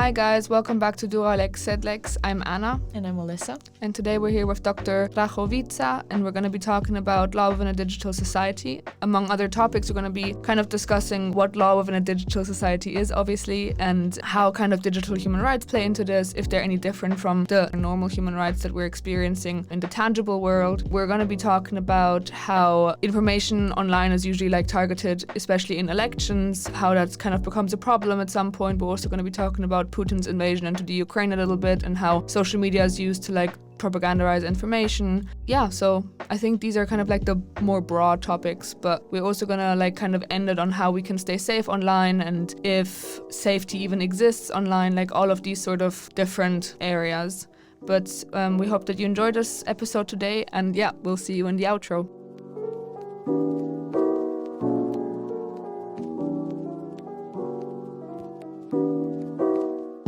Hi guys, welcome back to Duralex Sedlex. I'm Anna. And I'm Melissa. And today we're here with Dr. Rachovitsa, and we're going to be talking about law within a digital society. Among other topics, we're going to be kind of discussing what law within a digital society is, obviously, and how kind of digital human rights play into this, if they're any different from the normal human rights that we're experiencing in the tangible world. We're going to be talking about how information online is usually targeted, especially in elections, how that's kind of becomes a problem at some point. We're also going to be talking about Putin's invasion into the Ukraine a little bit and how social media is used to propagandize information. Yeah, so I think these are kind of the more broad topics, but we're also gonna kind of end it on how we can stay safe online and if safety even exists online, all of these sort of different areas. But we hope that you enjoyed this episode today, and yeah, we'll see you in the outro.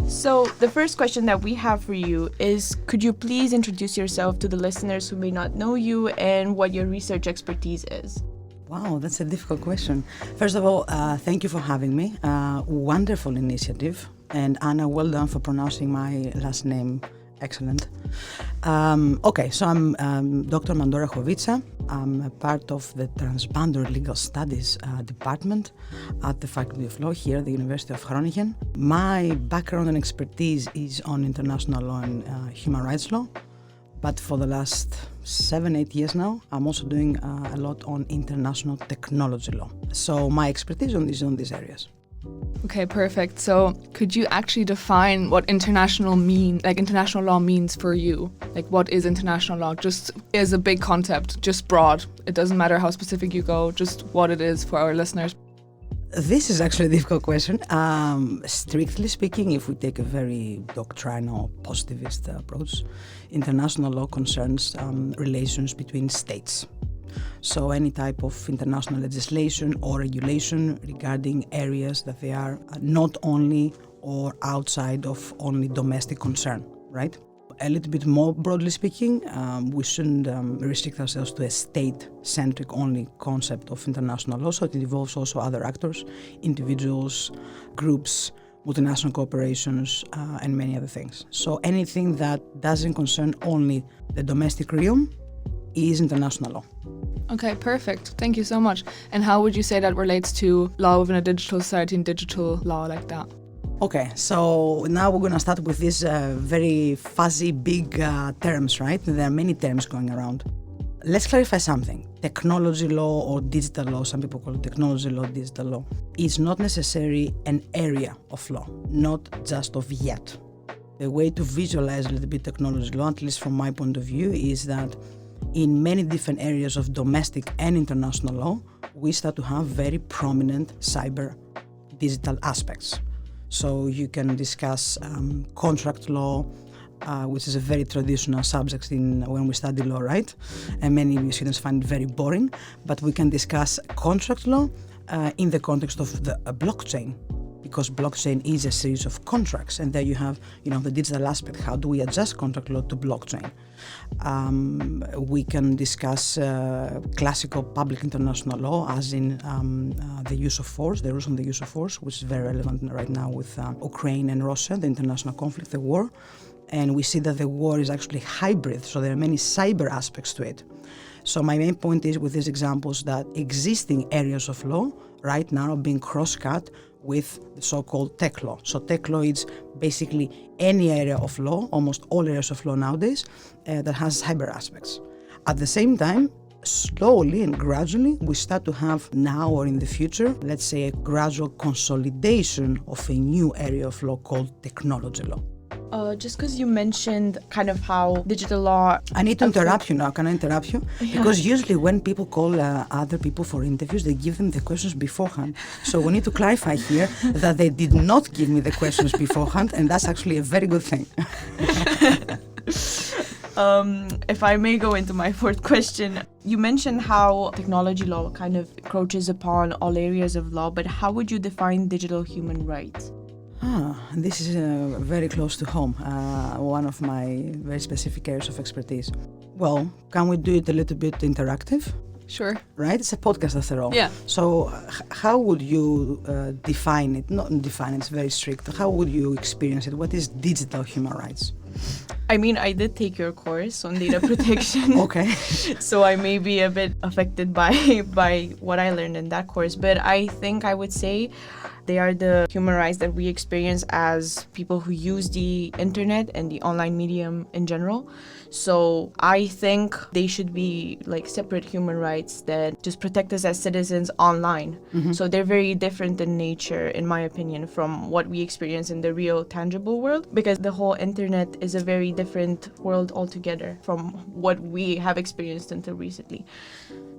So the first question that we have for you is, could you please introduce yourself to the listeners who may not know you and what your research expertise is? Wow, that's a difficult question. First of all, thank you for having me. Wonderful initiative. And Anna, well done for pronouncing my last name. Excellent. Okay, so I'm Dr. Mando Rachovitsa. I'm a part of the Transgender Legal Studies department at the Faculty of Law here at the University of Groningen. My background and expertise is on international law and human rights law, but for the last 7-8 years now, I'm also doing a lot on international technology law. So my expertise is on these areas. Okay, perfect. So could you actually define what international law means for you? What is international law? Just as a big concept, just broad. It doesn't matter how specific you go, just what it is for our listeners. This is actually a difficult question. Strictly speaking, if we take a very doctrinal, positivist approach, international law concerns relations between states. So any type of international legislation or regulation regarding areas that they are not only or outside of only domestic concern, right? A little bit more broadly speaking, we shouldn't restrict ourselves to a state-centric only concept of international law, so it involves also other actors, individuals, groups, multinational corporations, and many other things. So anything that doesn't concern only the domestic realm is international law. Okay, perfect. Thank you so much. And how would you say that relates to law within a digital society and digital law like that? Okay, so now we're going to start with these very fuzzy, big terms, right? There are many terms going around. Let's clarify something. Technology law or digital law, some people call it technology law, digital law, is not necessarily an area of law, not just of yet. The way to visualize a little bit technology law, at least from my point of view, is that in many different areas of domestic and international law, we start to have very prominent cyber digital aspects. So you can discuss contract law, which is a very traditional subject when we study law, right? And many students find it very boring. But we can discuss contract law in the context of the blockchain, because blockchain is a series of contracts, and there you have, the digital aspect. How do we adjust contract law to blockchain? We can discuss classical public international law, as in the use of force, the rules on the use of force, which is very relevant right now with Ukraine and Russia, the international conflict, the war. And we see that the war is actually hybrid, so there are many cyber aspects to it. So my main point is with these examples that existing areas of law right now are being cross-cut with the so-called tech law. So tech law is basically any area of law, almost all areas of law nowadays, that has cyber aspects. At the same time, slowly and gradually, we start to have now or in the future, let's say, a gradual consolidation of a new area of law called technology law. Just because you mentioned kind of how digital law... I need to interrupt you now. Can I interrupt you? Yeah. Because usually when people call other people for interviews, they give them the questions beforehand. So we need to clarify here that they did not give me the questions beforehand, and that's actually a very good thing. If I may go into my fourth question, you mentioned how technology law kind of encroaches upon all areas of law, but how would you define digital human rights? This is very close to home, one of my very specific areas of expertise. Well, can we do it a little bit interactive? Sure. right? It's a podcast after all. Yeah. So how would you define it? Not define it, it's very strict. How would you experience it? What is digital human rights? I mean, I did take your course on data protection. Okay. So I may be a bit affected by what I learned in that course. But I think I would say they are the human rights that we experience as people who use the internet and the online medium in general. So I think they should be like separate human rights that just protect us as citizens online. So they're very different in nature, in my opinion, from what we experience in the real tangible world, because the whole internet is a very different world altogether from what we have experienced until recently.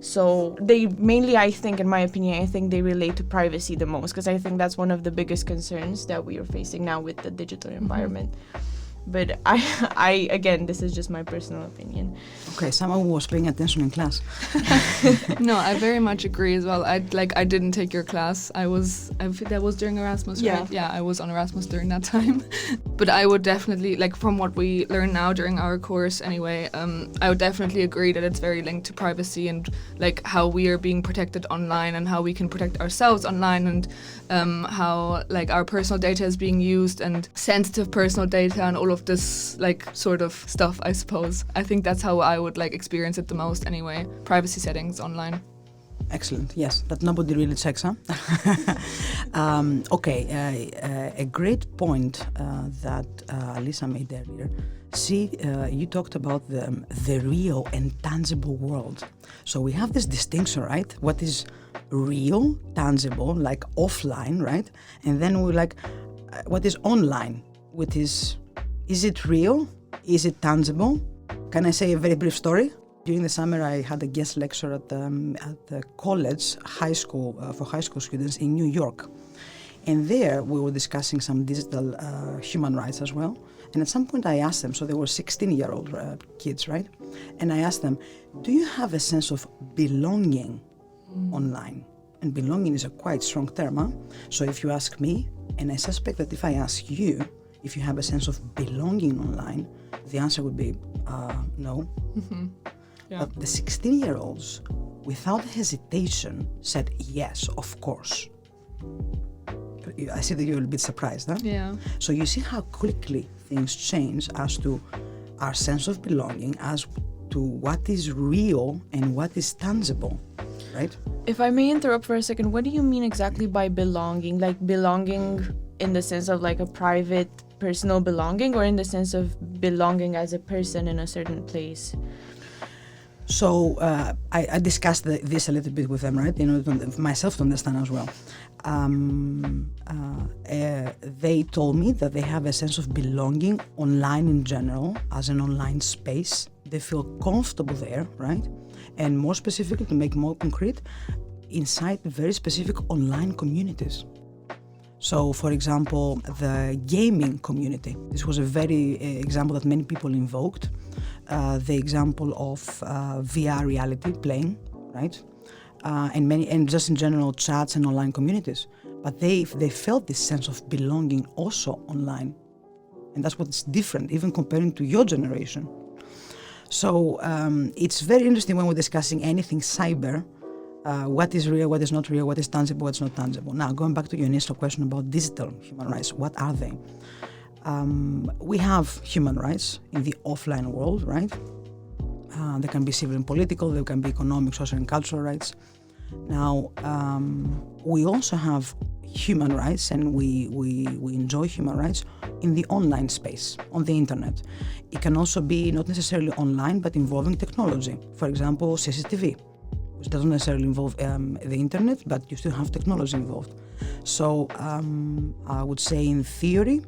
So they mainly, I think, in my opinion, I think they relate to privacy the most, because I think that's one of the biggest concerns that we are facing now with the digital environment. But I again, this is just my personal opinion. Okay, someone was paying attention in class. No, I very much agree as well. I didn't take your class. That was during Erasmus, right? Yeah, I was on Erasmus during that time. But I would definitely, like, from what we learn now during our course anyway, I would definitely agree that it's very linked to privacy and like how we are being protected online and how we can protect ourselves online, and how like our personal data is being used and sensitive personal data and all of this like sort of stuff, I suppose. I think that's how I would like experience it the most anyway. Privacy settings online. Excellent. Yes, that nobody really checks, huh? Okay, a great point that Alisa made earlier. See, you talked about the real and tangible world. So we have this distinction, right? What is real, tangible, like offline, right? And then we're like, what is online? Which is it real? Is it tangible? Can I say a very brief story? During the summer, I had a guest lecture at the college, high school, for high school students in New York. And there we were discussing some digital human rights as well. And at some point I asked them, so they were 16-year-old kids, right? And I asked them, do you have a sense of belonging online? And belonging is a quite strong term, huh? So if you ask me, and I suspect that if I ask you, if you have a sense of belonging online, the answer would be no. Yeah. But the 16-year-olds, without hesitation, said yes, of course. I see that you're a bit surprised, huh? Yeah. So you see how quickly things change as to our sense of belonging, as to what is real and what is tangible, right? If I may interrupt for a second, what do you mean exactly by belonging? Like belonging in the sense of like a private, personal belonging, or in the sense of belonging as a person in a certain place? So I discussed this a little bit with them, right? You know, myself to understand as well. They told me that they have a sense of belonging online in general, as an online space. They feel comfortable there, right? And more specifically, to make more concrete, inside very specific online communities. So, for example, the gaming community. This was a very example that many people invoked. The example of VR reality playing, right? And just in general chats and online communities. But they felt this sense of belonging also online. And that's what's different, even comparing to your generation. So it's very interesting when we're discussing anything cyber, what is real, what is not real, what is tangible, what's not tangible. Now, going back to your initial question about digital human rights, what are they? We have human rights in the offline world, right? They can be civil and political, they can be economic, social and cultural rights. Now, we also have human rights, and we enjoy human rights in the online space, on the internet. It can also be not necessarily online, but involving technology. For example, CCTV, which doesn't necessarily involve the internet, but you still have technology involved. So I would say in theory,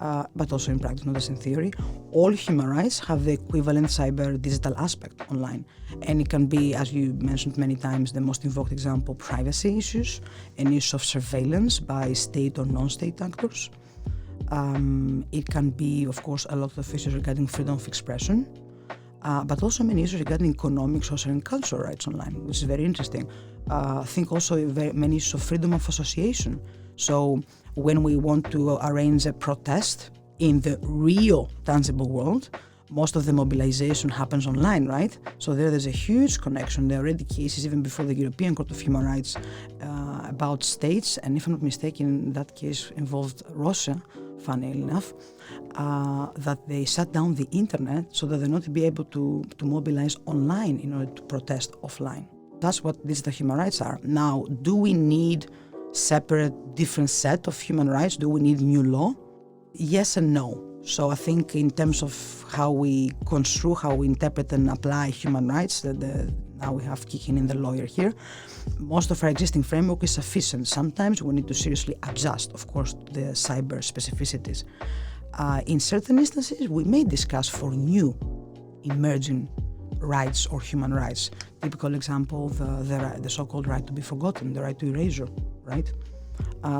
but also in practice, not just in theory, all human rights have the equivalent cyber digital aspect online. And it can be, as you mentioned many times, the most invoked example, privacy issues and issues of surveillance by state or non-state actors. It can be, of course, a lot of issues regarding freedom of expression, but also many issues regarding economic, social and cultural rights online, which is very interesting. I think also many issues of freedom of association. So when we want to arrange a protest in the real, tangible world, most of the mobilization happens online, right? So there's a huge connection. There are already cases even before the European Court of Human Rights about states, and if I'm not mistaken, that case involved Russia, funnily enough, that they shut down the internet so that they're not be able to mobilize online in order to protest offline. That's what digital human rights are. Now, do we need separate, different set of human rights? Do we need new law? Yes and no. So I think in terms of how we construe, how we interpret and apply human rights, now we have kicking in the lawyer here, most of our existing framework is sufficient. Sometimes we need to seriously adjust, of course, to the cyber specificities. In certain instances, we may discuss for new emerging rights or human rights. Typical example, the so-called right to be forgotten, the right to erasure, right?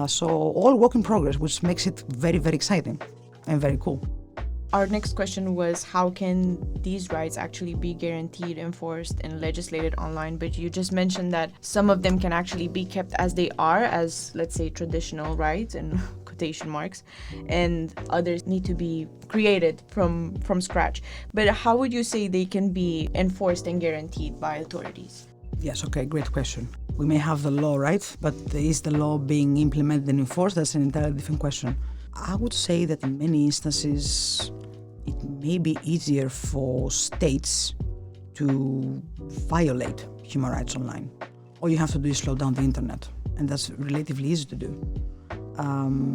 So all work in progress, which makes it very, very exciting and very cool. Our next question was, how can these rights actually be guaranteed, enforced, and legislated online? But you just mentioned that some of them can actually be kept as they are, as, let's say, traditional rights in quotation marks, and others need to be created from scratch. But how would you say they can be enforced and guaranteed by authorities? Yes, okay, great question. We may have the law, right? But is the law being implemented and enforced? That's an entirely different question. I would say that in many instances, it may be easier for states to violate human rights online. All you have to do is slow down the internet, and that's relatively easy to do.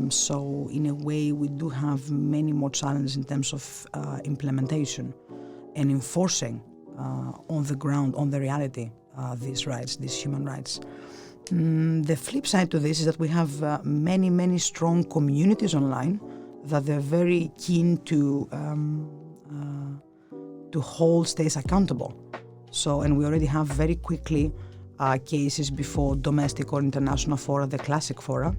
So in a way, we do have many more challenges in terms of implementation and enforcing on the ground, on the reality, these rights, these human rights. The flip side to this is that we have many, many strong communities online that they're very keen to hold states accountable. So, and we already have very quickly cases before domestic or international fora, the classic fora,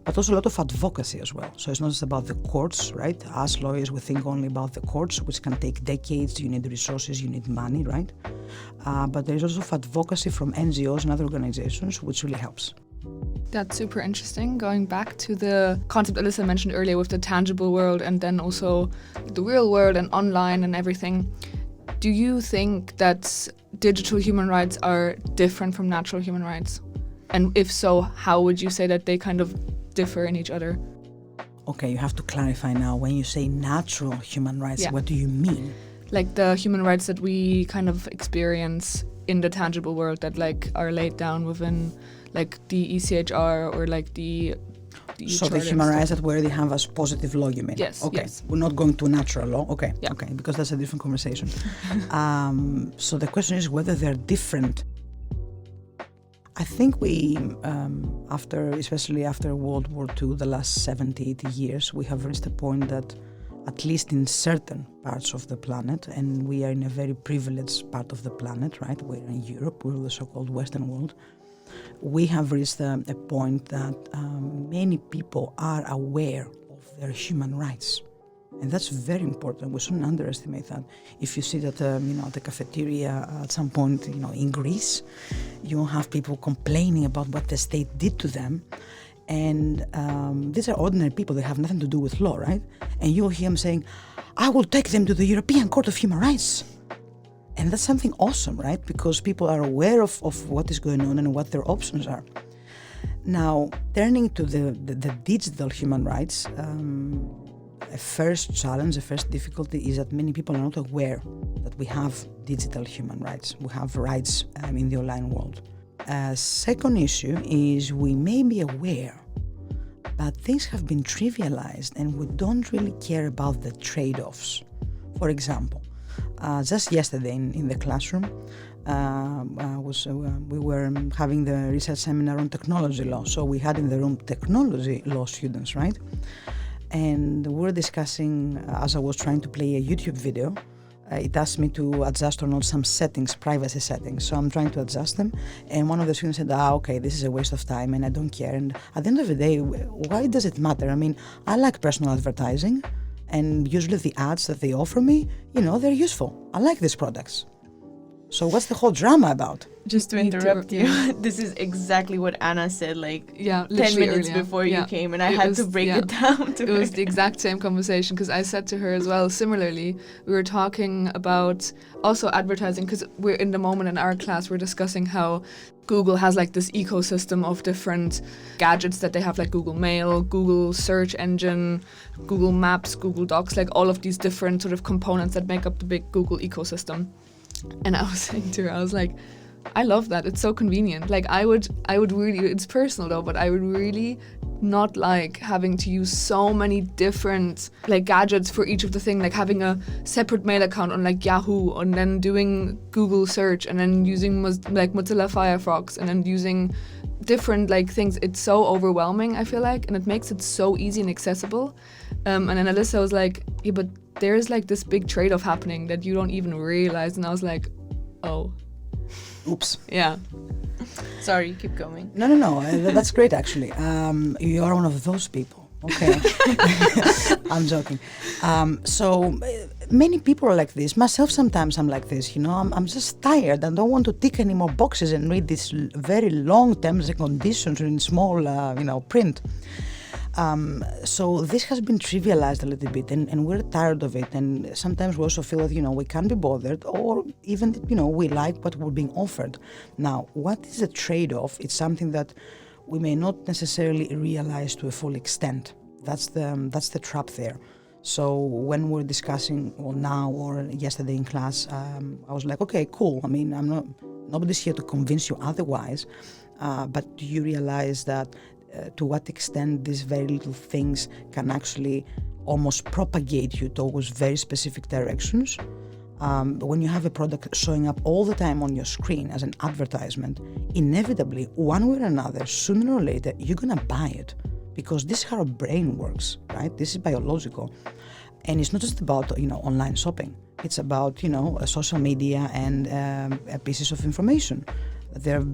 but also a lot of advocacy as well. So it's not just about the courts, right? As lawyers, we think only about the courts, which can take decades. You need resources, you need money, right? But there's also advocacy from NGOs and other organizations, which really helps. That's super interesting. Going back to the concept Alyssa mentioned earlier with the tangible world and then also the real world and online and everything, do you think that digital human rights are different from natural human rights? And if so, how would you say that they kind of differ in each other? Okay, you have to clarify now. When you say natural human rights, what do you mean? Like the human rights that we kind of experience in the tangible world that like are laid down within like the ECHR or like the so the human rights that we already have as positive law, you mean? Yes. Okay. Yes. We're not going to natural law. Okay. Yeah. Okay. Because that's a different conversation. So the question is whether they're different. I think we, especially after World War II, the last 70, 80 years, we have reached a point that at least in certain parts of the planet, and we are in a very privileged part of the planet, right? We're in Europe, we're the so-called Western world. We have reached a point that many people are aware of their human rights. And that's very important. We shouldn't underestimate that. If you sit at the cafeteria at some point, in Greece, you have people complaining about what the state did to them. And these are ordinary people. They have nothing to do with law, right? And you'll hear them saying, I will take them to the European Court of Human Rights. And that's something awesome, right? Because people are aware of what is going on and what their options are. Now, turning to the digital human rights, a first challenge, a first difficulty is that many people are not aware that we have digital human rights. We have rights in the online world. A second issue is we may be aware, but things have been trivialized and we don't really care about the trade-offs. For example, just yesterday in the classroom, we were having the research seminar on technology law. So we had in the room technology law students, right? And we were discussing, as I was trying to play a YouTube video, it asked me to adjust or not some settings, privacy settings. So I'm trying to adjust them. And one of the students said, okay, this is a waste of time and I don't care. And at the end of the day, why does it matter? I mean, I like personal advertising. And usually the ads that they offer me, they're useful. I like these products. So what's the whole drama about? Just to Me too, interrupt you, yeah. this is exactly what Anna said, like Yeah, 10 literally minutes earlier. before Yeah. you came, and I It had was- to break yeah. it down to It her. was the exact same conversation because I said to her as well, similarly, we were talking about also advertising because we're in the moment in our class, we're discussing how Google has like this ecosystem of different gadgets that they have, like Google Mail, Google Search Engine, Google Maps, Google Docs, like all of these different sort of components that make up the big Google ecosystem. And I was saying to her, I was like, I love that. It's so convenient. Like I would really, it's personal though, but I would really not like having to use so many different like gadgets for each of the thing, like having a separate mail account on like Yahoo and then doing Google search and then using like Mozilla Firefox and then using different like things. It's so overwhelming, I feel like, and it makes it so easy and accessible. And then Alyssa was like, yeah, but there's like this big trade-off happening that you don't even realize. And I was like, oh. Oops. Yeah. Sorry, keep going. No. That's great, actually. You are one of those people. Okay. I'm joking. So many people are like this. Myself, sometimes I'm like this. You know, I'm just tired. I don't want to tick any more boxes and read these very long terms and conditions in small, print. So this has been trivialized a little bit, and we're tired of it. And sometimes we also feel that, we can't be bothered, or even, we like what we're being offered. Now, what is a trade-off? It's something that we may not necessarily realize to a full extent. That's the trap there. So when we're discussing, or now or yesterday in class, I was like, okay, cool. I mean, nobody's here to convince you otherwise. But do you realize that to what extent these very little things can actually almost propagate you towards very specific directions? When you have a product showing up all the time on your screen as an advertisement, inevitably, one way or another, sooner or later, you're gonna buy it, because this is how our brain works, right? This is biological. And it's not just about, online shopping. It's about, social media and pieces of information. They're,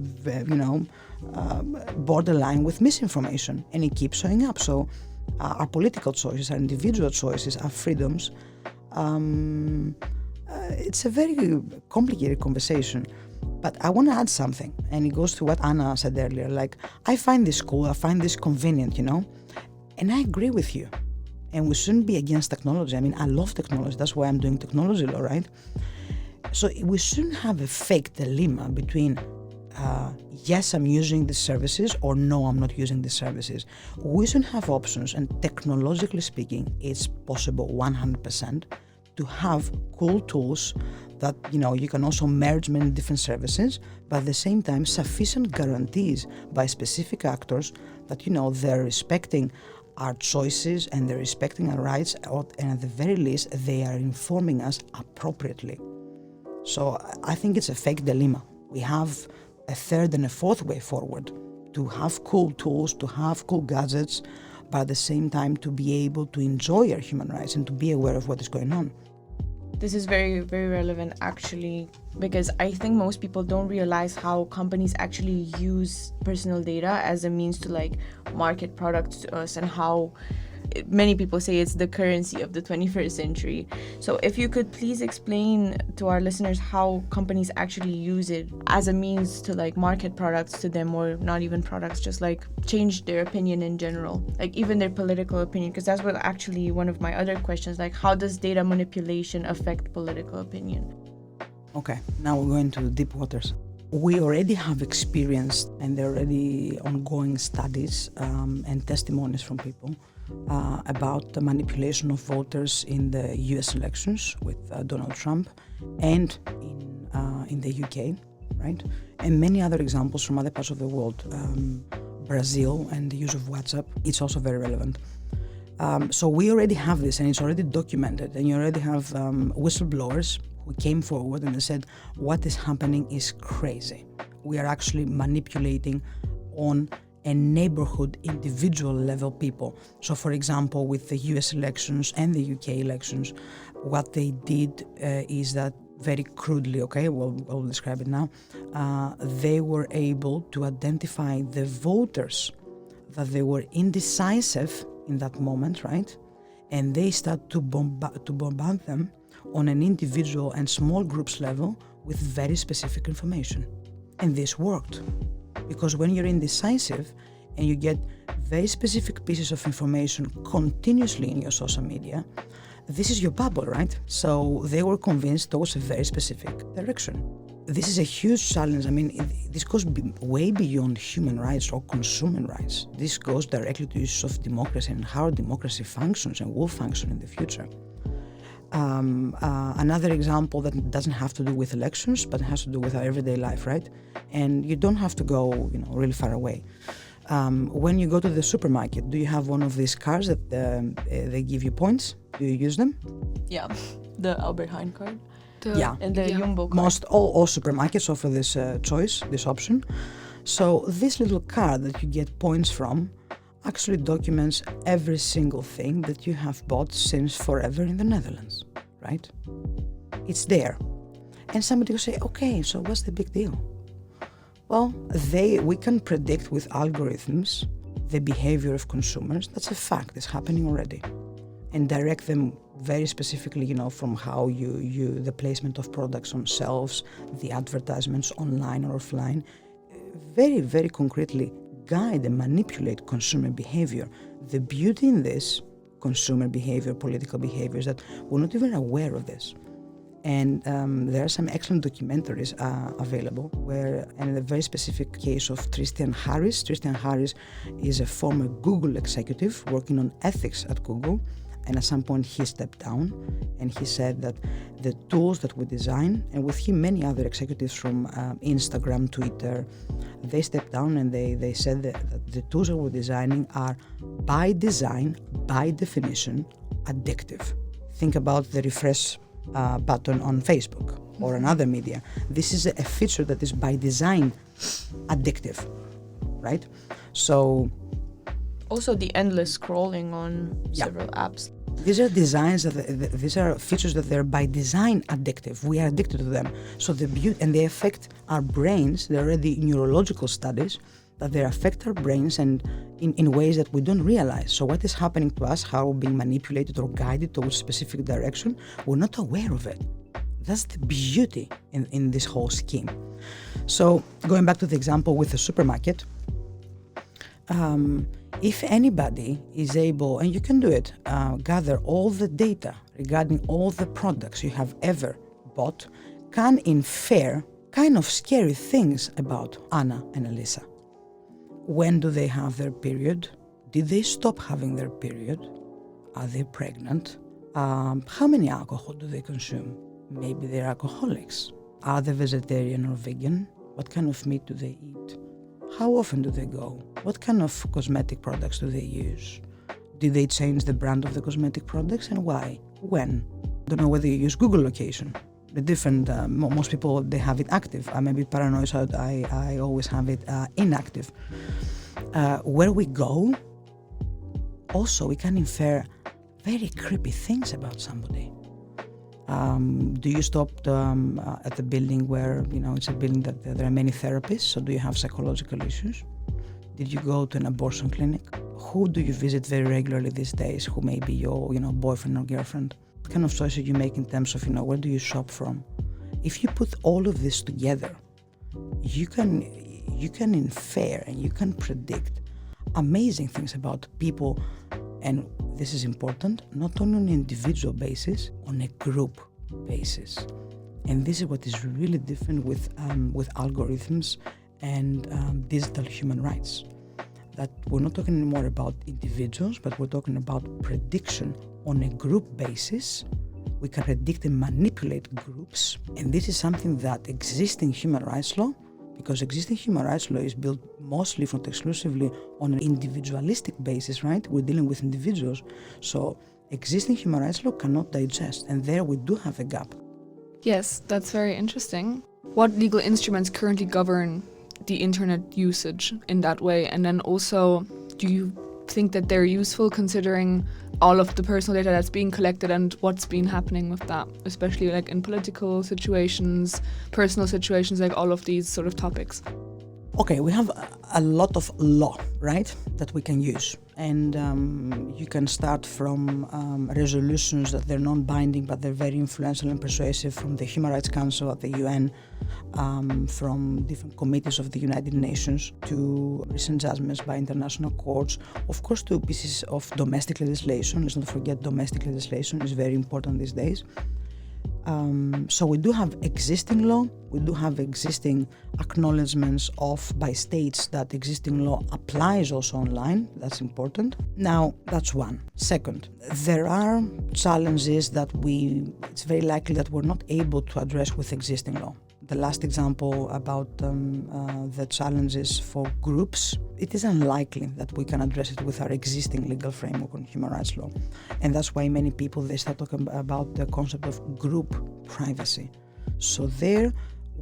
borderline with misinformation, and it keeps showing up. So our political choices, our individual choices, our freedoms, it's a very complicated conversation. But I want to add something, and it goes to what Anna said earlier. Like, I find this cool, I find this convenient, and I agree with you. And we shouldn't be against technology. I mean, I love technology. That's why I'm doing technology law, right? So we shouldn't have a fake dilemma between yes, I'm using these services, or no, I'm not using these services. We should have options, and technologically speaking, it's possible 100% to have cool tools that, you can also merge many different services, but at the same time, sufficient guarantees by specific actors that, they're respecting our choices and they're respecting our rights, and at the very least, they are informing us appropriately. So I think it's a fake dilemma. We have a third and a fourth way forward to have cool tools, to have cool gadgets, but at the same time to be able to enjoy our human rights and to be aware of what is going on. This is very, very relevant, actually, because I think most people don't realize how companies actually use personal data as a means to market products to us, and how many people say it's the currency of the 21st century. So if you could please explain to our listeners how companies actually use it as a means to market products to them, or not even products, just change their opinion in general, even their political opinion, because that's what actually one of my other questions, how does data manipulation affect political opinion? Okay, now we're going to deep waters. We already have experienced, and there are already ongoing studies and testimonies from people about the manipulation of voters in the US elections with Donald Trump, and in the UK, right? And many other examples from other parts of the world. Brazil and the use of WhatsApp, it's also very relevant. So we already have this, and it's already documented, and you already have whistleblowers who came forward and they said, what is happening is crazy. We are actually manipulating on a neighborhood, individual level people. So for example, with the US elections and the UK elections, what they did is that, very crudely, okay, we'll describe it now, they were able to identify the voters that they were indecisive in that moment, right? And they start to bombard them on an individual and small groups level with very specific information. And this worked. Because when you're indecisive and you get very specific pieces of information continuously in your social media, this is your bubble, right? So they were convinced towards a very specific direction. This is a huge challenge. I mean, this goes way beyond human rights or consumer rights. This goes directly to issues of democracy and how democracy functions and will function in the future. Another example that doesn't have to do with elections, but has to do with our everyday life, right? And you don't have to go, really far away. When you go to the supermarket, do you have one of these cards that they give you points? Do you use them? Yeah, the Albert Heijn card. And the Jumbo card. Most all supermarkets offer this choice, this option. So this little card that you get points from actually documents every single thing that you have bought since forever in the Netherlands, right? It's there. And somebody will say, okay, so what's the big deal? Well, we can predict with algorithms the behavior of consumers. That's a fact, it's happening already. And direct them very specifically, from how the placement of products on shelves, the advertisements online or offline, very, very concretely guide and manipulate consumer behavior. The beauty in this consumer behavior, political behavior, is that we're not even aware of this. And there are some excellent documentaries available and in a very specific case of Tristan Harris. Tristan Harris is a former Google executive working on ethics at Google. And at some point he stepped down and he said that the tools that we design, and with him many other executives from Instagram, Twitter, they stepped down and they said that the tools that we're designing are by design, by definition, addictive. Think about the refresh button on Facebook or another media. This is a feature that is by design addictive, right? So also the endless scrolling on several apps. These are these are features that they're by design addictive. We are addicted to them. So and they affect our brains. There are already neurological studies that they affect our brains and in ways that we don't realize. So what is happening to us, how we're being manipulated or guided towards a specific direction, we're not aware of it. That's the beauty in this whole scheme. So going back to the example with the supermarket, if anybody is able, and you can do it, gather all the data regarding all the products you have ever bought, can infer kind of scary things about Anna and Elisa. When do they have their period? Did they stop having their period? Are they pregnant? How many alcohol do they consume? Maybe they're alcoholics. Are they vegetarian or vegan? What kind of meat do they eat? How often do they go? What kind of cosmetic products do they use? Did they change the brand of the cosmetic products and why? When? Don't know whether you use Google location. The different, most people, they have it active. I'm a bit paranoid, so I always have it inactive. Where we go, also we can infer very creepy things about somebody. Do you stop at the building where, it's a building that there are many therapists, so do you have psychological issues? Did you go to an abortion clinic? Who do you visit very regularly these days? Who may be your, boyfriend or girlfriend? What kind of choices you make in terms of, where do you shop from? If you put all of this together, you can infer and you can predict amazing things about people, and this is important, not only on an individual basis, on a group basis. And this is what is really different with algorithms and digital human rights. That we're not talking anymore about individuals, but we're talking about prediction on a group basis. We can predict and manipulate groups, and this is something that existing human rights law, because existing human rights law is built mostly, if not exclusively, on an individualistic basis, right? We're dealing with individuals, so existing human rights law cannot digest, and there we do have a gap. Yes, that's very interesting. What legal instruments currently govern the internet usage in that way? And then also, do you think that they're useful considering all of the personal data that's being collected and what's been happening with that, especially like in political situations, personal situations, like all of these sort of topics? Okay, we have a lot of law, right, that we can use. And you can start from resolutions that they're non-binding, but they're very influential and persuasive, from the Human Rights Council at the UN, from different committees of the United Nations, to recent judgments by international courts, of course to pieces of domestic legislation. Let's not forget domestic legislation is very important these days. So we do have existing law, we do have existing acknowledgements by states that existing law applies also online. That's important. Now, that's one. Second, there are challenges that it's very likely that we're not able to address with existing law. The last example about the challenges for groups, it is unlikely that we can address it with our existing legal framework on human rights law. And that's why many people, they start talking about the concept of group privacy. So there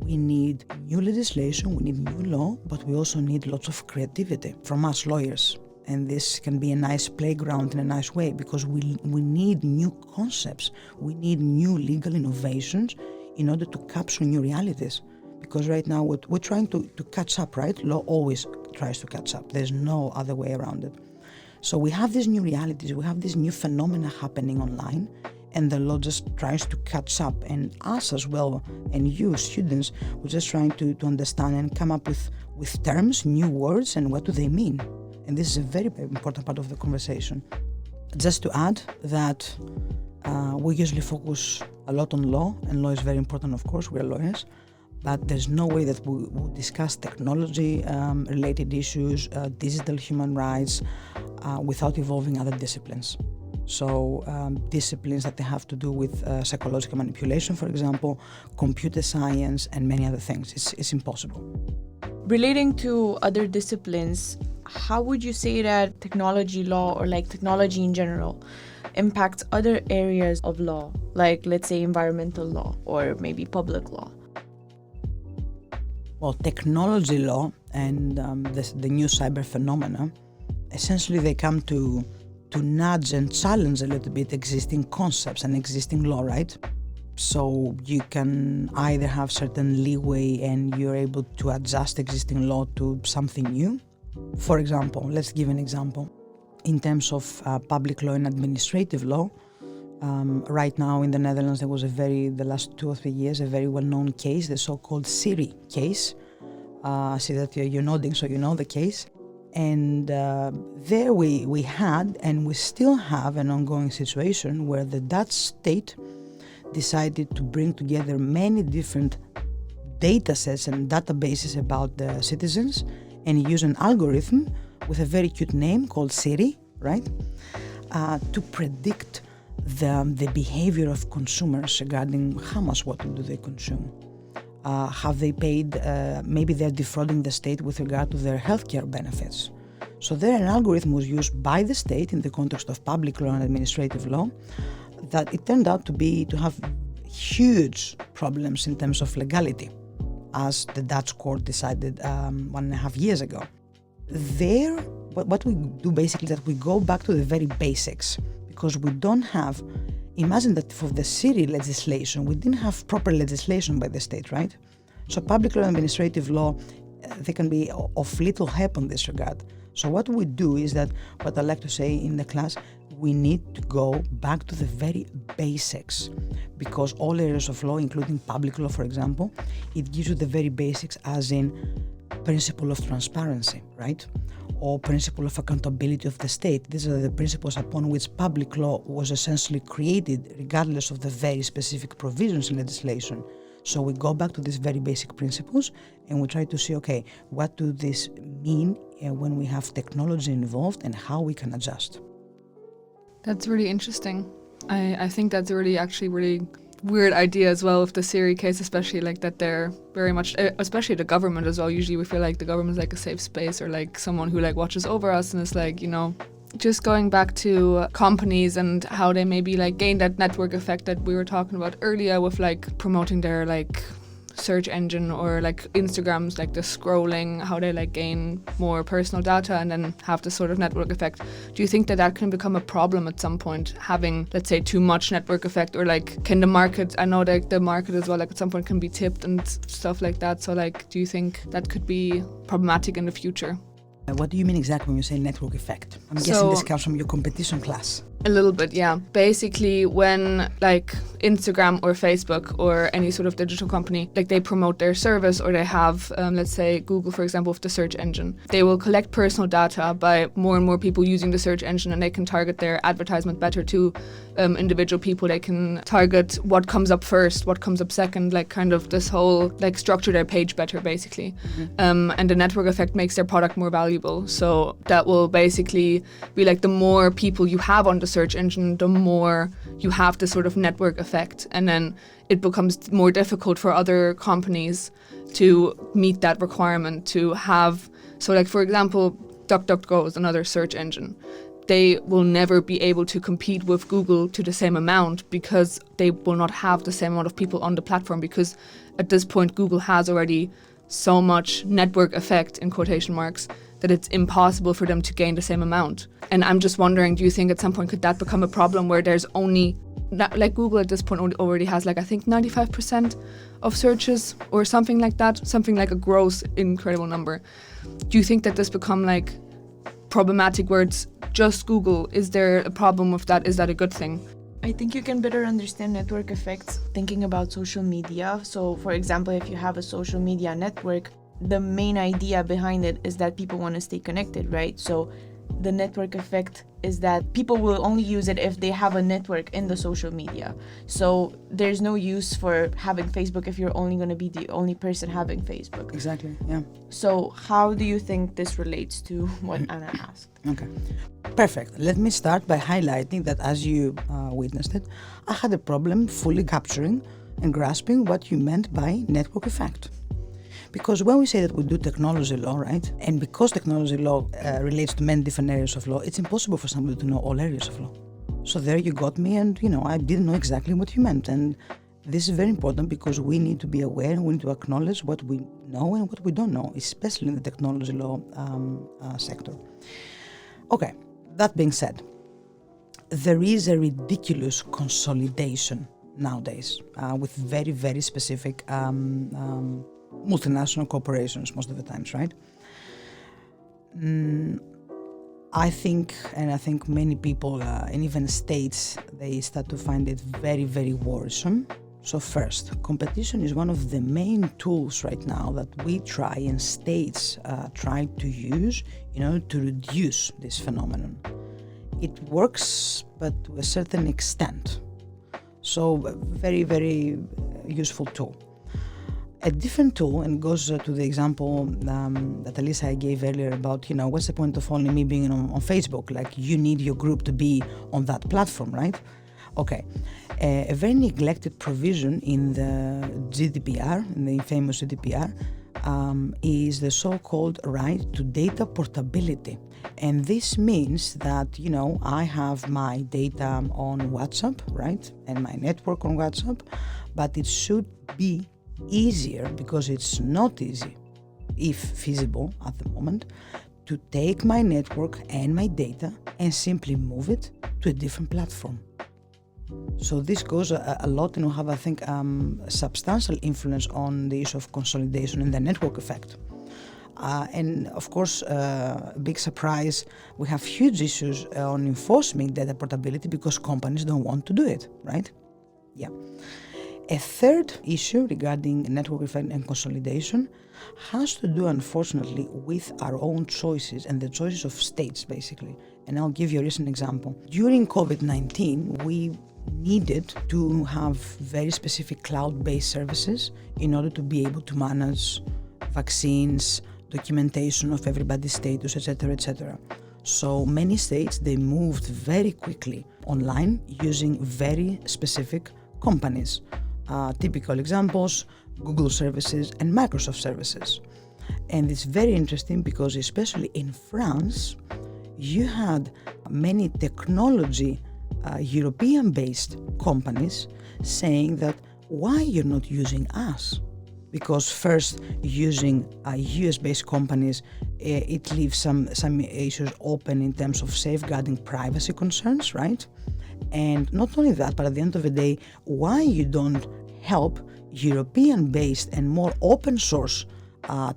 we need new legislation, we need new law, but we also need lots of creativity from us lawyers. And this can be a nice playground in a nice way, because we need new concepts, we need new legal innovations in order to capture new realities. Because right now we're trying to catch up, right? Law always tries to catch up. There's no other way around it. So we have these new realities, we have these new phenomena happening online, and the law just tries to catch up. And us as well, and you students, we're just trying to understand and come up with terms, new words, and what do they mean. And this is a very important part of the conversation. Just to add that we usually focus a lot on law, and law is very important, of course, we're lawyers, but there's no way that we will discuss technology related issues, digital human rights, without involving other disciplines. So disciplines that they have to do with psychological manipulation, for example, computer science, and many other things. It's impossible. Relating to other disciplines, how would you say that technology law, or like technology in general, impacts other areas of law, like let's say environmental law or maybe public law? Well, technology law and the new cyber phenomena, essentially they come to nudge and challenge a little bit existing concepts and existing law, right? So you can either have certain leeway and you're able to adjust existing law to something new. For example, let's give an example. In terms of public law and administrative law, right now in the Netherlands there was the last 2 or 3 years, a very well-known case, the so-called Siri case. I see that you're nodding, so you know the case. And there we had, and we still have, an ongoing situation where the Dutch state decided to bring together many different data sets and databases about the citizens, and use an algorithm with a very cute name called Siri, right, to predict the behavior of consumers regarding how much water do they consume. Have they paid, maybe they're defrauding the state with regard to their healthcare benefits. So there an algorithm was used by the state in the context of public law and administrative law that it turned out to have huge problems in terms of legality, as the Dutch court decided 1.5 years ago. There, what we do basically is that we go back to the very basics, because we don't have, imagine that for the city legislation, we didn't have proper legislation by the state, right? So public law and administrative law, they can be of little help in this regard. So what we do is that, what I like to say in the class, we need to go back to the very basics, because all areas of law, including public law, for example, it gives you the very basics, as in principle of transparency, right? Or principle of accountability of the state. These are the principles upon which public law was essentially created, regardless of the very specific provisions in legislation. So we go back to these very basic principles and we try to see, okay, what do this mean when we have technology involved and how we can adjust. That's really interesting. I think that's a really weird idea as well with the Siri case, especially like that they're very much, especially the government as well. Usually we feel like the government is like a safe space, or like someone who like watches over us, and it's like, you know, just going back to companies and how they maybe like gain that network effect that we were talking about earlier with like promoting their like search engine or like Instagram's like the scrolling, how they like gain more personal data and then have this sort of network effect. Do you think that that can become a problem at some point, having, let's say, too much network effect? Or like, can the market, I know that the market as well, like at some point can be tipped and stuff like that. So like, do you think that could be problematic in the future? What do you mean exactly when you say network effect? I'm guessing this comes from your competition class. A little bit, yeah. Basically, when like Instagram or Facebook or any sort of digital company, like they promote their service or they have, let's say Google, for example, with the search engine, they will collect personal data by more and more people using the search engine, and they can target their advertisement better to individual people. They can target what comes up first, what comes up second, like kind of this whole, like structure their page better, basically. And the network effect makes their product more valuable. So that will basically be like the more people you have on the search engine, the more you have this sort of network effect, and then it becomes more difficult for other companies to meet that requirement to have. So like, for example, DuckDuckGo is another search engine. They will never be able to compete with Google to the same amount because they will not have the same amount of people on the platform, because at this point Google has already so much network effect in quotation marks that it's impossible for them to gain the same amount. And I'm just wondering, do you think at some point could that become a problem where there's only, like Google at this point already has like I think 95% of searches or something like that, something like a gross incredible number. Do you think that this become like problematic where it's just Google? Is there a problem with that? Is that a good thing? I think you can better understand network effects thinking about social media. So for example, if you have a social media network, the main idea behind it is that people want to stay connected, right? So the network effect is that people will only use it if they have a network in the social media. So there's no use for having Facebook if you're only going to be the only person having Facebook. Exactly, yeah. So how do you think this relates to what Anna asked? Okay, perfect. Let me start by highlighting that as you witnessed it, I had a problem fully capturing and grasping what you meant by network effect. Because when we say that we do technology law, right, and because technology law relates to many different areas of law, it's impossible for somebody to know all areas of law. So there you got me, and I didn't know exactly what you meant. And this is very important because we need to be aware and we need to acknowledge what we know and what we don't know, especially in the technology law sector. Okay, that being said, there is a ridiculous consolidation nowadays with very, very specific multinational corporations most of the times, right? I think many people and even states, they start to find it very, very worrisome. So first, competition is one of the main tools right now that we try and states try to use in order to reduce this phenomenon. It works, but to a certain extent. So very, very useful tool. A different tool, and goes to the example that Alisa gave earlier about, what's the point of only me being on Facebook? Like, you need your group to be on that platform, right? Okay. A very neglected provision in the GDPR, in the infamous GDPR, is the so-called right to data portability. And this means that, I have my data on WhatsApp, right? And my network on WhatsApp, but it should be easier, because it's not easy, if feasible at the moment, to take my network and my data and simply move it to a different platform. So this goes a lot and will have, I think, substantial influence on the issue of consolidation and the network effect. And of course, big surprise, we have huge issues on enforcing data portability because companies don't want to do it, right? Yeah. A third issue regarding network effect and consolidation has to do, unfortunately, with our own choices and the choices of states, basically. And I'll give you a recent example. During COVID-19, we needed to have very specific cloud-based services in order to be able to manage vaccines, documentation of everybody's status, etc., etc. So many states, they moved very quickly online using very specific companies. Typical examples, Google services and Microsoft services. And it's very interesting because especially in France, you had many technology European-based companies saying that, why you're not using us? because first, using US-based companies, it leaves some issues open in terms of safeguarding privacy concerns, right? And not only that, but at the end of the day, why you don't help European-based and more open source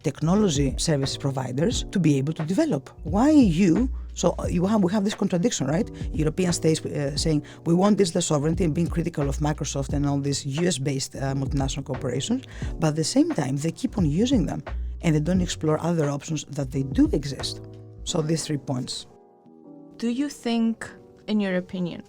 technology service providers to be able to develop? Why you? So we have this contradiction, right? European states saying we want digital sovereignty and being critical of Microsoft and all these US-based multinational corporations, but at the same time they keep on using them and they don't explore other options that they do exist. So these 3 points. Do you think, in your opinion,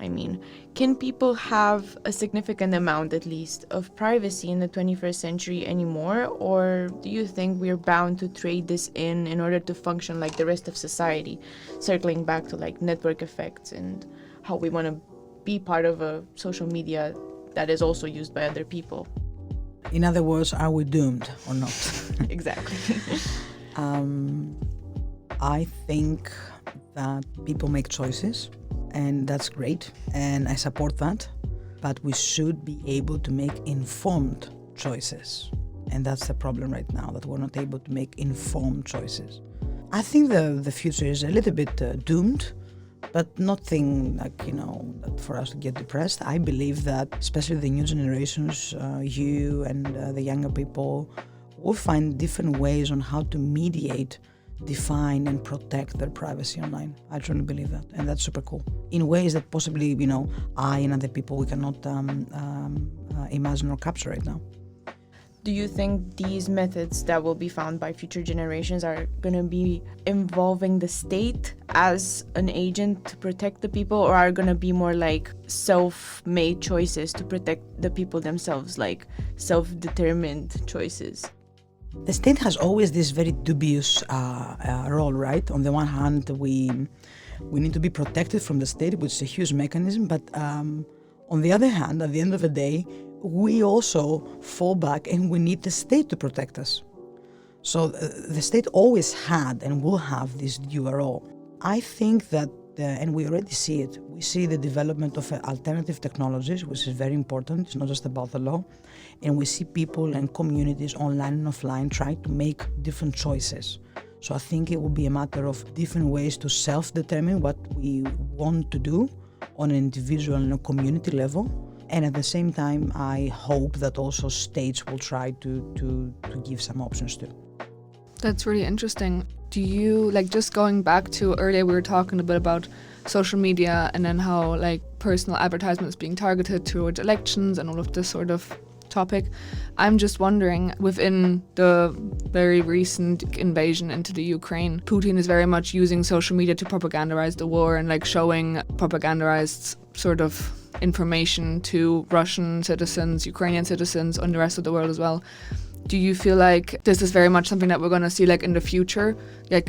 can people have a significant amount, at least, of privacy in the 21st century anymore? Or do you think we're bound to trade this in order to function like the rest of society, circling back to like network effects and how we want to be part of a social media that is also used by other people? In other words, are we doomed or not? Exactly. I think that people make choices, and that's great, and I support that, but we should be able to make informed choices, and that's the problem right now, that we're not able to make informed choices. I think the future is a little bit doomed, but nothing for us to get depressed. I believe that especially the new generations, you and the younger people, will find different ways on how to mediate, define and protect their privacy online. I truly believe that, and that's super cool. In ways that possibly, I and other people, we cannot imagine or capture right now. Do you think these methods that will be found by future generations are going to be involving the state as an agent to protect the people, or are going to be more like self-made choices to protect the people themselves, like self-determined choices? The state has always this very dubious role, right? On the one hand, we need to be protected from the state, which is a huge mechanism, but on the other hand, at the end of the day, we also fall back and we need the state to protect us. So the state always had and will have this dual role. I think that, and we already see it, we see the development of alternative technologies, which is very important. It's not just about the law. And we see people and communities online and offline trying to make different choices. So I think it will be a matter of different ways to self-determine what we want to do on an individual and a community level. And at the same time, I hope that also states will try to give some options too. That's really interesting. Do you, just going back to earlier, we were talking a bit about social media and then how personal advertisements being targeted towards elections and all of this sort of topic. I'm just wondering, within the very recent invasion into the Ukraine, Putin is very much using social media to propagandize the war and showing propagandized sort of information to Russian citizens, Ukrainian citizens, and the rest of the world as well. Do you feel like this is very much something that we're going to see in the future,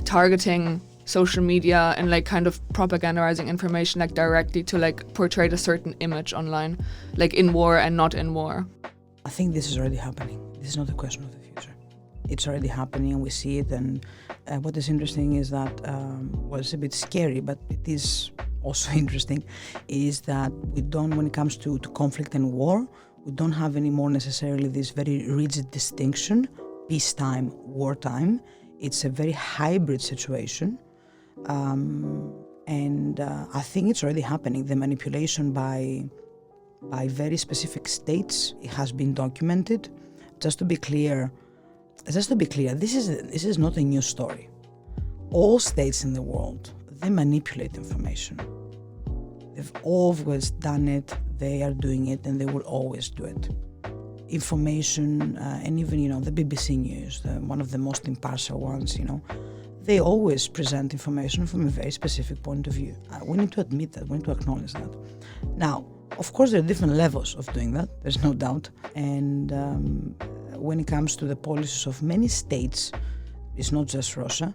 targeting social media and kind of propagandizing information directly to portray a certain image online, in war and not in war? I think this is already happening. This is not a question of the future. It's already happening and we see it, and what is interesting is that, it's a bit scary, but it is also interesting, is that we don't, when it comes to conflict and war, we don't have anymore necessarily this very rigid distinction, peacetime, wartime. It's a very hybrid situation. And I think it's already happening. The manipulation by very specific states, it has been documented. Just to be clear, this is not a new story. All states in the world, they manipulate information. They've always done it, they are doing it, and they will always do it. Information, and even, the BBC News, one of the most impartial ones, they always present information from a very specific point of view. We need to admit that, we need to acknowledge that. Now, of course, there are different levels of doing that, there's no doubt. And when it comes to the policies of many states, it's not just Russia,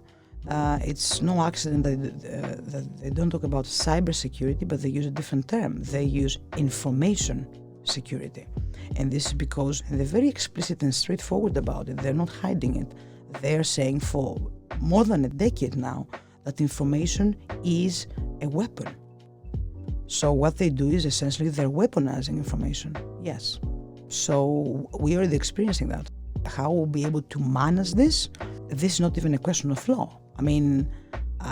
it's no accident that they don't talk about cybersecurity, but they use a different term. They use information security. And this is because they're very explicit and straightforward about it. They're not hiding it. They're saying for more than a decade now that information is a weapon. So what they do is essentially they're weaponizing information. Yes. So we're already experiencing that. how we'll be able to manage this. This is not even a question of law. I mean,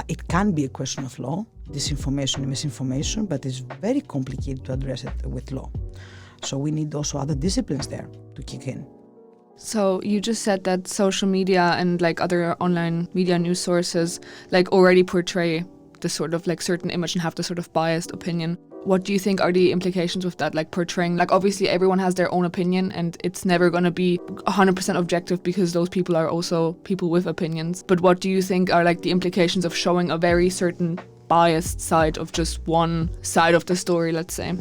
it can be a question of law, disinformation and misinformation, but it's very complicated to address it with law. So we need also other disciplines there to kick in. So you just said that social media and like other online media news sources like already portray this sort of like certain image and have this sort of biased opinion. What do you think are the implications with that, like portraying, like obviously everyone has their own opinion and it's never going to be 100% objective because those people are also people with opinions. But what do you think are like the implications of showing a very certain biased side of just one side of the story, let's say?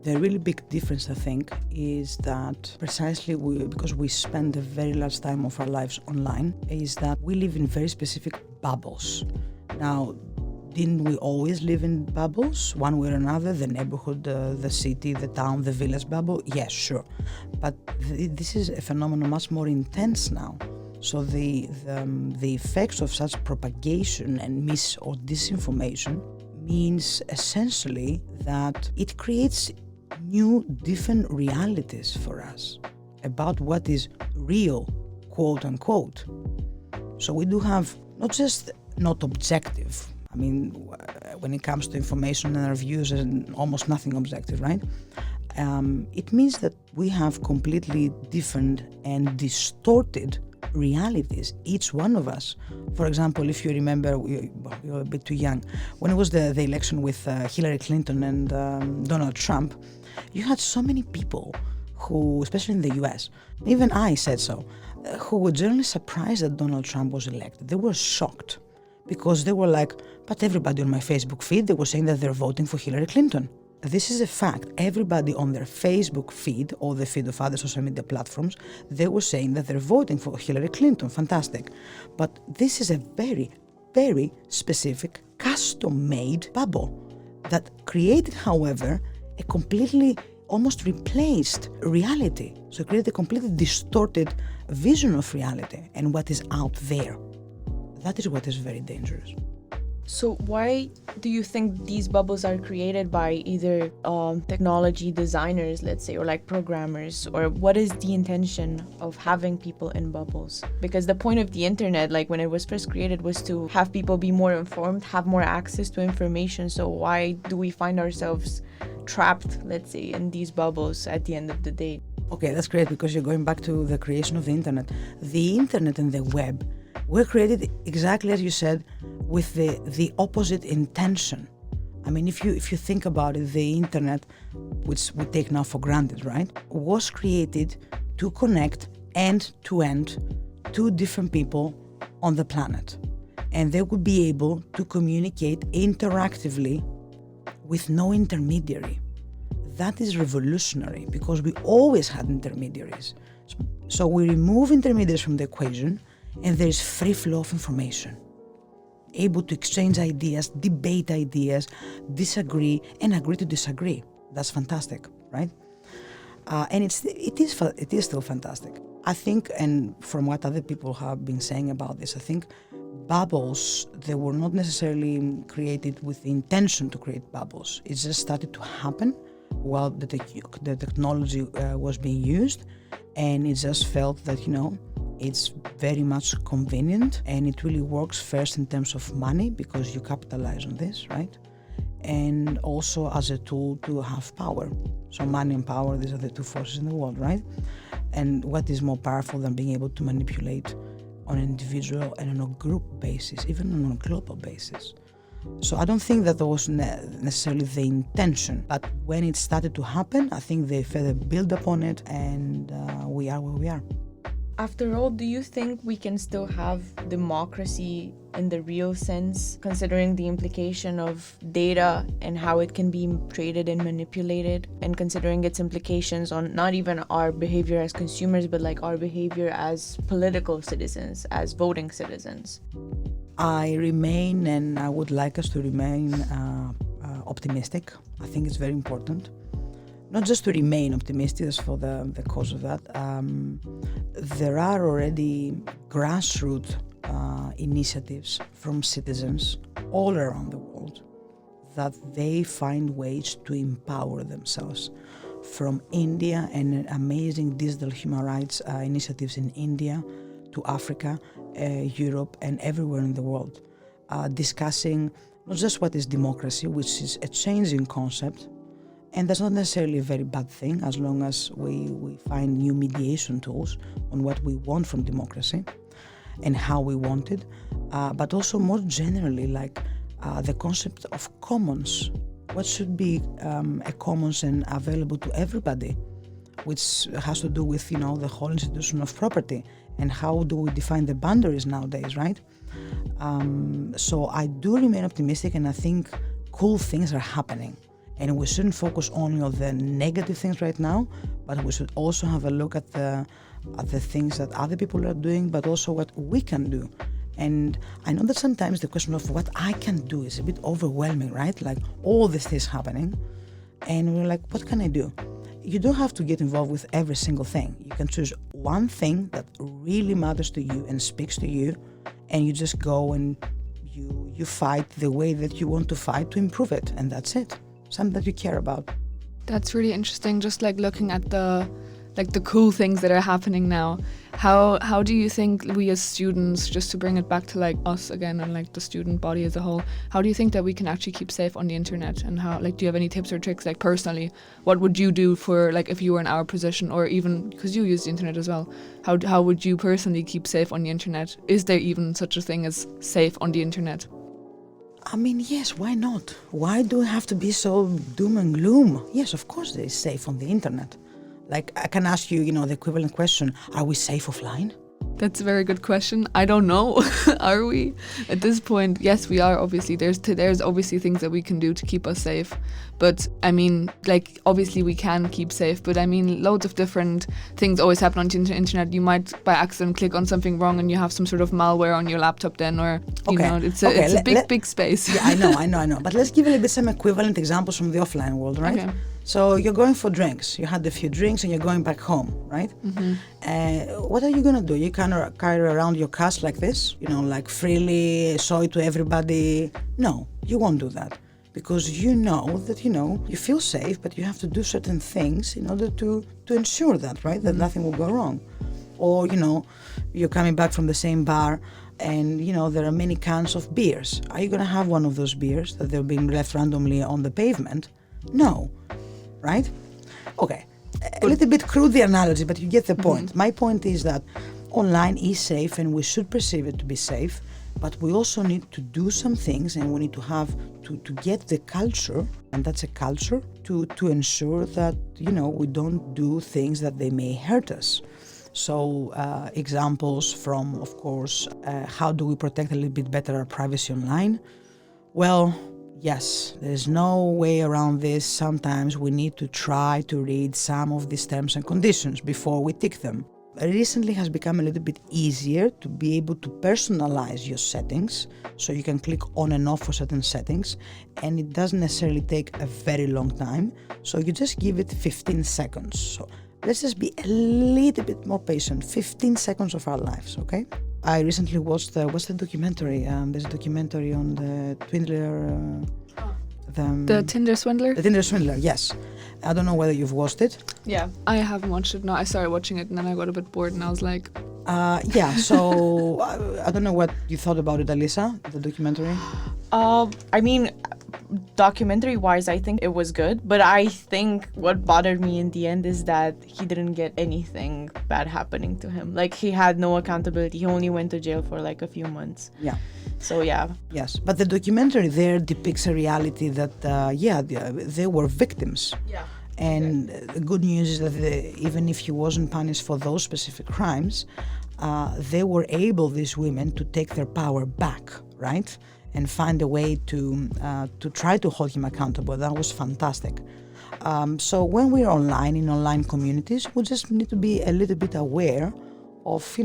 The really big difference, I think, is that precisely because we spend a very large time of our lives online, is that we live in very specific bubbles. Now, didn't we always live in bubbles, one way or another? The neighborhood, the city, the town, the village bubble? Yes, sure. But this is a phenomenon much more intense now. So the effects of such propagation and mis or disinformation means essentially that it creates new, different realities for us about what is real, quote unquote. So we do have not just not objective. I mean, when it comes to information and our views, and almost nothing objective, right? It means that we have completely different and distorted realities, each one of us. For example, if you remember, you're a bit too young, when it was the election with Hillary Clinton and Donald Trump, you had so many people who, especially in the US, even I said so, who were generally surprised that Donald Trump was elected. They were shocked because they were like, but everybody on my Facebook feed, they were saying that they're voting for Hillary Clinton. This is a fact. Everybody on their Facebook feed or the feed of other social media platforms, they were saying that they're voting for Hillary Clinton. Fantastic. But this is a very, very specific, custom-made bubble that created, however, a completely, almost replaced reality. So it created a completely distorted vision of reality and what is out there. That is what is very dangerous. So why do you think these bubbles are created by either technology designers, let's say, or like programmers, or what is the intention of having people in bubbles? Because the point of the internet, like when it was first created, was to have people be more informed, have more access to information. So why do we find ourselves trapped, let's say, in these bubbles at the end of the day? Okay, that's great, because you're going back to the creation of the internet. The internet and the web were created exactly as you said, with the opposite intention. I mean, if you think about it, the internet, which we take now for granted, right, was created to connect end to end two different people on the planet. And they would be able to communicate interactively with no intermediary. That is revolutionary, because we always had intermediaries. So we remove intermediaries from the equation, and there is free flow of information. Able to exchange ideas, debate ideas, disagree, and agree to disagree. That's fantastic, right? And it is still fantastic. I think, and from what other people have been saying about this, I think bubbles, they were not necessarily created with the intention to create bubbles. It just started to happen while the technology was being used, and it just felt that, it's very much convenient, and it really works first in terms of money, because you capitalize on this, right? And also as a tool to have power. So money and power, these are the two forces in the world, right? And what is more powerful than being able to manipulate on an individual and on a group basis, even on a global basis? So I don't think that was necessarily the intention, but when it started to happen, I think they further build upon it, and we are where we are. After all, do you think we can still have democracy in the real sense, considering the implication of data and how it can be traded and manipulated, and considering its implications on not even our behavior as consumers, but like our behavior as political citizens, as voting citizens? I remain, and I would like us to remain optimistic. I think it's very important. Not just to remain optimistic, as for the cause of that. There are already grassroots initiatives from citizens all around the world that they find ways to empower themselves. from India and amazing digital human rights initiatives in India to Africa, Europe, and everywhere in the world, discussing not just what is democracy, which is a changing concept, and that's not necessarily a very bad thing as long as we find new mediation tools on what we want from democracy and how we want it, but also more generally, like the concept of commons. What should be a commons and available to everybody, which has to do with, the whole institution of property and how do we define the boundaries nowadays, right? So I do remain optimistic, and I think cool things are happening. And we shouldn't focus only on the negative things right now, but we should also have a look at the things that other people are doing, but also what we can do. And I know that sometimes the question of what I can do is a bit overwhelming, right? Like all this is happening, and we're like, what can I do? You don't have to get involved with every single thing. You can choose one thing that really matters to you and speaks to you, and you just go and you fight the way that you want to fight to improve it, and that's it. Something that you care about. That's really interesting, just like looking at the cool things that are happening now. How do you think we as students, just to bring it back to like us again and like the student body as a whole, how do you think that we can actually keep safe on the internet? And how, like, do you have any tips or tricks, like personally, what would you do for, like, if you were in our position, or even because you use the internet as well, how would you personally keep safe on the internet? Is there even such a thing as safe on the internet? I mean, yes, why not? Why do we have to be so doom and gloom? Yes, of course there is safe on the internet. Like, I can ask you, the equivalent question, are we safe offline? That's a very good question. I don't know. Are we? At this point, yes, we are, obviously. There's obviously things that we can do to keep us safe. But, I mean, like, obviously we can keep safe. But, I mean, loads of different things always happen on the internet. You might, by accident, click on something wrong and you have some sort of malware on your laptop then. Or, it's a big space. Yeah, I know. But let's give a little bit some equivalent examples from the offline world, right? Okay. So you're going for drinks. You had a few drinks and you're going back home, right? Mm-hmm. What are you going to do? You kind of carry around your cash like this, like freely show it to everybody? No, you won't do that. Because you know that, you feel safe, but you have to do certain things in order to ensure that, right? That nothing will go wrong. Or, you're coming back from the same bar and, there are many cans of beers. Are you going to have one of those beers that they're being left randomly on the pavement? No. Right? Okay. A little bit crude the analogy, but you get the point. Mm-hmm. My point is that online is safe and we should perceive it to be safe, but we also need to do some things, and we need to have to get the culture, and that's a culture, to ensure that, we don't do things that they may hurt us. So examples from, of course, how do we protect a little bit better our privacy online? Well, yes, there's no way around this. Sometimes we need to try to read some of these terms and conditions before we tick them. Recently has become a little bit easier to be able to personalize your settings, so you can click on and off for certain settings, and it doesn't necessarily take a very long time, so you just give it 15 seconds. So let's just be a little bit more patient. 15 seconds of our lives, okay? I recently watched what's the documentary? There's a documentary on the Swindler. The Tinder Swindler? The Tinder Swindler, yes. I don't know whether you've watched it. Yeah, I haven't watched it. No, I started watching it and then I got a bit bored and I was like... So I don't know what you thought about it, Alisa, the documentary. I mean, documentary-wise, I think it was good. But I think what bothered me in the end is that he didn't get anything bad happening to him. Like, he had no accountability. He only went to jail for like a few months. Yeah. So, yeah. Yes, but the documentary there depicts a reality that, they were victims. Yeah. And the good news is that even if he wasn't punished for those specific crimes, they were able, these women, to take their power back, right? And find a way to try to hold him accountable. That was fantastic. So when we're online, in online communities, we just need to be a little bit aware of,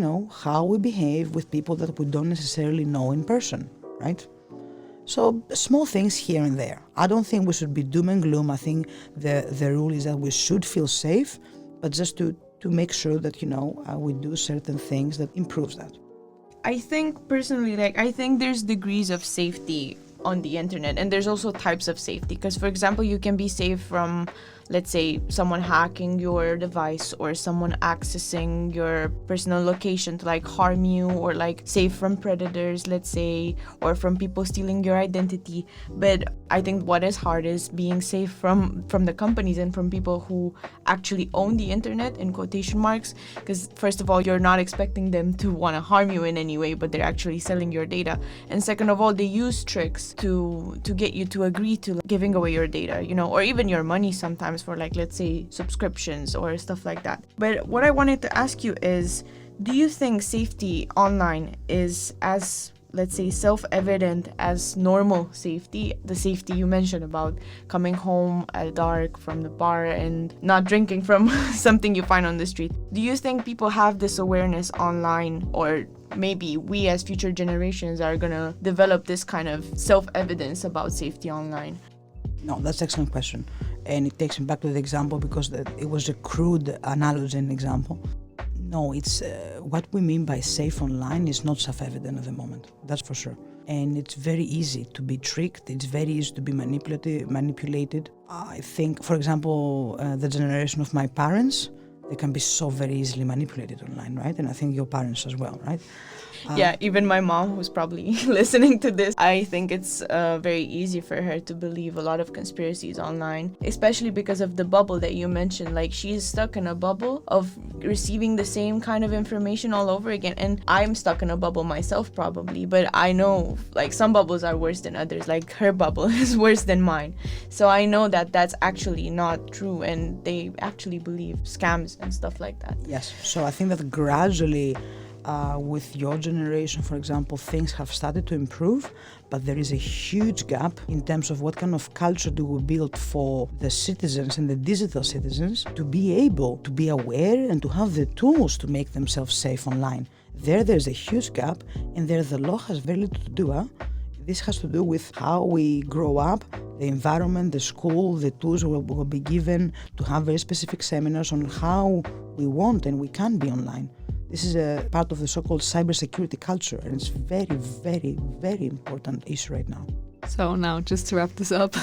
how we behave with people that we don't necessarily know in person, right? So small things here and there. I don't think we should be doom and gloom. I think the rule is that we should feel safe, but just to make sure that, we do certain things that improves that. I think personally, I think there's degrees of safety on the internet, and there's also types of safety. Because, for example, you can be safe from let's say, someone hacking your device or someone accessing your personal location to like harm you, or like safe from predators, let's say, or from people stealing your identity. But I think what is hard is being safe from the companies and from people who actually own the internet, in quotation marks, because first of all, you're not expecting them to want to harm you in any way, but they're actually selling your data. And second of all, they use tricks to get you to agree to giving away your data, you know, or even your money sometimes for like, let's say, subscriptions or stuff like that. But what I wanted to ask you is, do you think safety online is as, let's say, self-evident as normal safety? The safety you mentioned about coming home at dark from the bar and not drinking from something you find on the street. Do you think people have this awareness online, or maybe we as future generations are gonna develop this kind of self-evidence about safety online? No, that's an excellent question. And it takes me back to the example because it was a crude analogy and example. No, it's what we mean by safe online is not self-evident at the moment, that's for sure. And it's very easy to be tricked, it's very easy to be manipulated. I think, for example, the generation of my parents, they can be so very easily manipulated online, right? And I think your parents as well, right? Yeah, even my mom, who's probably listening to this, I think it's very easy for her to believe a lot of conspiracies online, especially because of the bubble that you mentioned. Like, she's stuck in a bubble of receiving the same kind of information all over again. And I'm stuck in a bubble myself probably, but I know like some bubbles are worse than others. Like her bubble is worse than mine. So I know that that's actually not true, and they actually believe scams and stuff like that. Yes, so I think that gradually with your generation, for example, things have started to improve, but there is a huge gap in terms of what kind of culture do we build for the citizens and the digital citizens to be able to be aware and to have the tools to make themselves safe online. There's a huge gap, and there the law has very little to do. This has to do with how we grow up, the environment, the school, the tools will be given to have very specific seminars on how we want and we can be online. This is a part of the so-called cybersecurity culture, and it's very, very, very important issue right now. So now, just to wrap this up,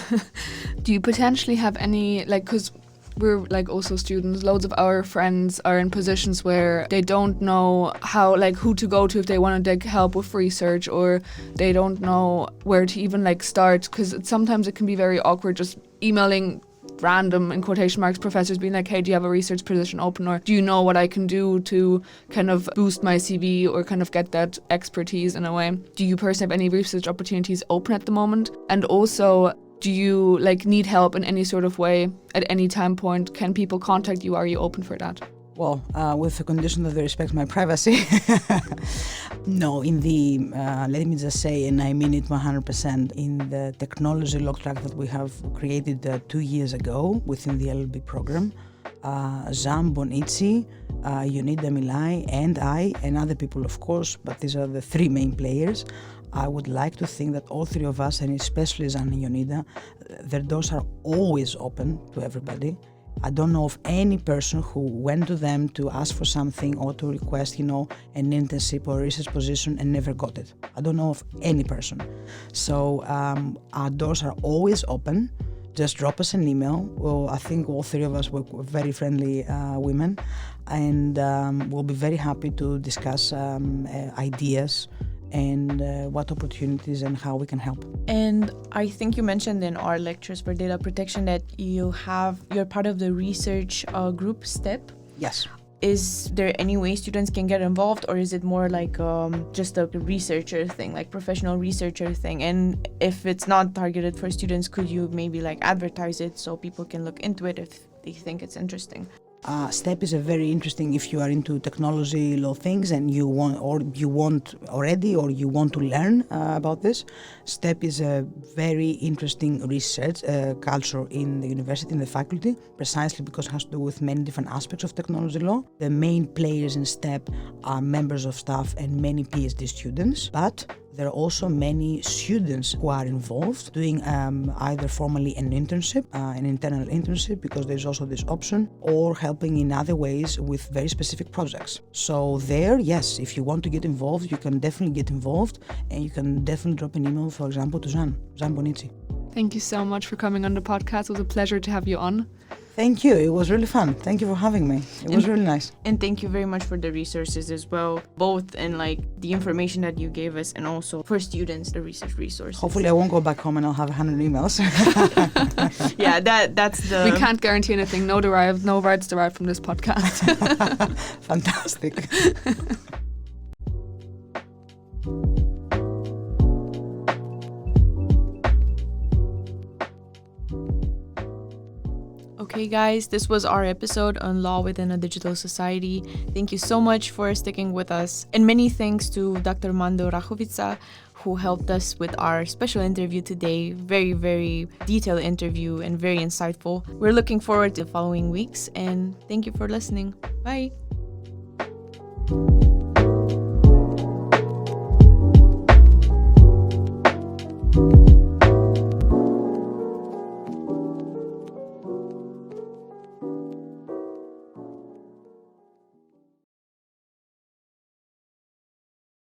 do you potentially have any, like, because we're like also students, loads of our friends are in positions where they don't know how, like, who to go to if they want to take help with research, or they don't know where to even like start, because sometimes it can be very awkward just emailing random, in quotation marks, professors being like, hey, do you have a research position open, or do you know what I can do to kind of boost my CV or kind of get that expertise in a way? Do you personally have any research opportunities open at the moment? And also, do you like need help in any sort of way at any time point? Can people contact you? Are you open for that? Well, with the condition that they respect my privacy. No, in the, let me just say, and I mean it 100%, in the technology law track that we have created 2 years ago within the LLB program, Zam Bonici, Ionida Milai, and I, and other people, of course, but these are the three main players. I would like to think that all three of us, and especially Zan and Ionida, their doors are always open to everybody. I don't know of any person who went to them to ask for something or to request, an internship or research position and never got it. I don't know of any person. So our doors are always open. Just drop us an email. Well, I think all three of us were very friendly women, and we'll be very happy to discuss ideas and what opportunities and how we can help. And I think you mentioned in our lectures for data protection that you're part of the research group STEP. Yes. Is there any way students can get involved, or is it more like just a researcher thing, like professional researcher thing? And if it's not targeted for students, could you maybe like advertise it so people can look into it if they think it's interesting? STEP is a very interesting, if you are into technology law things and you want to learn about this. STEP is a very interesting research culture in the university, in the faculty, precisely because it has to do with many different aspects of technology law. The main players in STEP are members of staff and many PhD students, but there are also many students who are involved doing either formally an internship, an internal internship, because there's also this option, or helping in other ways with very specific projects. So there, yes, if you want to get involved, you can definitely get involved, and you can definitely drop an email, for example, to Zan Bonici. Thank you so much for coming on the podcast. It was a pleasure to have you on. Thank you. It was really fun. Thank you for having me. It was really nice. And thank you very much for the resources as well, both in like the information that you gave us and also for students, the research resources. Hopefully I won't go back home and I'll have 100 emails. Yeah, that's the... We can't guarantee anything. No rights derived from this podcast. Fantastic. Okay, guys, this was our episode on law within a digital society. Thank you so much for sticking with us. And many thanks to Dr. Mando Rachovitsa, who helped us with our special interview today. Very, very detailed interview and very insightful. We're looking forward to the following weeks, and thank you for listening. Bye.